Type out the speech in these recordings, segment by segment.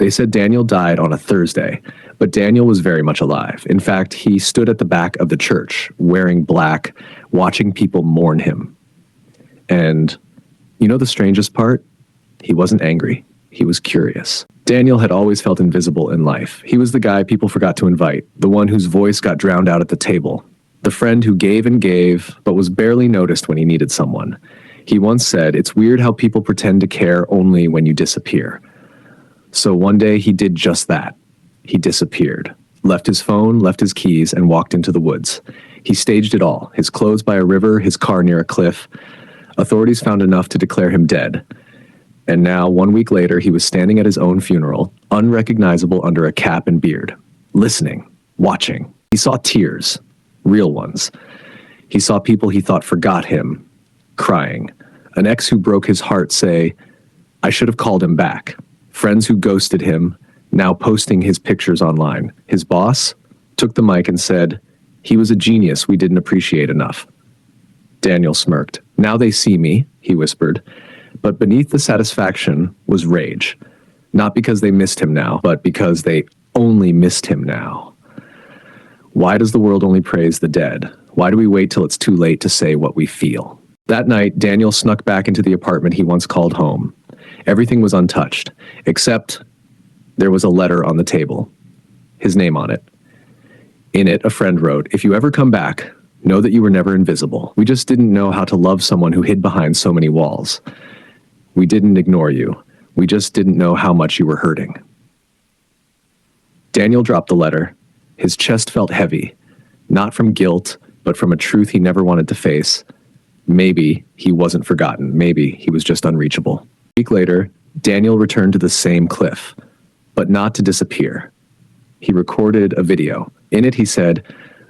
They said Daniel died on a Thursday, but Daniel was very much alive. In fact, he stood at the back of the church, wearing black, watching people mourn him. And you know the strangest part? He wasn't angry. He was curious. Daniel had always felt invisible in life. He was the guy people forgot to invite, the one whose voice got drowned out at the table, the friend who gave and gave, but was barely noticed when he needed someone. He once said, "It's weird how people pretend to care only when you disappear." So one day he did just that. He disappeared, left his phone, left his keys, and walked into the woods. He staged it all, his clothes by a river, his car near a cliff. Authorities found enough to declare him dead. And now, 1 week later, he was standing at his own funeral, unrecognizable under a cap and beard, listening, watching. He saw tears, real ones. He saw people he thought forgot him, crying. An ex who broke his heart say, "I should have called him back." Friends who ghosted him, now posting his pictures online. His boss took the mic and said, "He was a genius we didn't appreciate enough." Daniel smirked. "Now they see me," he whispered. But beneath the satisfaction was rage. Not because they missed him now, but because they only missed him now. Why does the world only praise the dead? Why do we wait till it's too late to say what we feel? That night, Daniel snuck back into the apartment he once called home. Everything was untouched, except there was a letter on the table. His name on it. In it, a friend wrote, "If you ever come back, know that you were never invisible. We just didn't know how to love someone who hid behind so many walls. We didn't ignore you. We just didn't know how much you were hurting." Daniel dropped the letter. His chest felt heavy, not from guilt, but from a truth he never wanted to face. Maybe he wasn't forgotten. Maybe he was just unreachable. A week later, Daniel returned to the same cliff, but not to disappear. He recorded a video. In it, he said,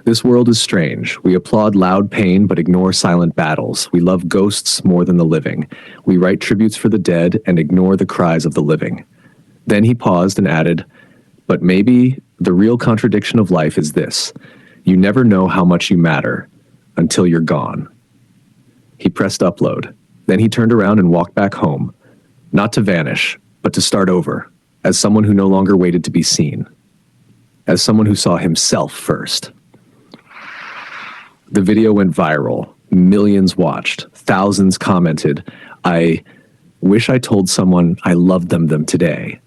"This world is strange. We applaud loud pain but ignore silent battles. We love ghosts more than the living. We write tributes for the dead and ignore the cries of the living." Then he paused and added, "But maybe the real contradiction of life is this. You never know how much you matter until you're gone." He pressed upload. Then he turned around and walked back home, not to vanish, but to start over, as someone who no longer waited to be seen, as someone who saw himself first. The video went viral. Millions watched. Thousands commented, "I wish I told someone I loved them today."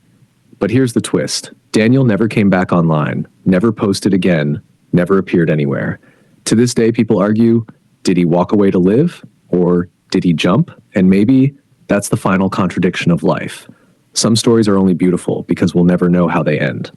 But here's the twist. Daniel never came back online, never posted again, never appeared anywhere. To this day, people argue, did he walk away to live? Or did he jump? And maybe that's the final contradiction of life. Some stories are only beautiful because we'll never know how they end.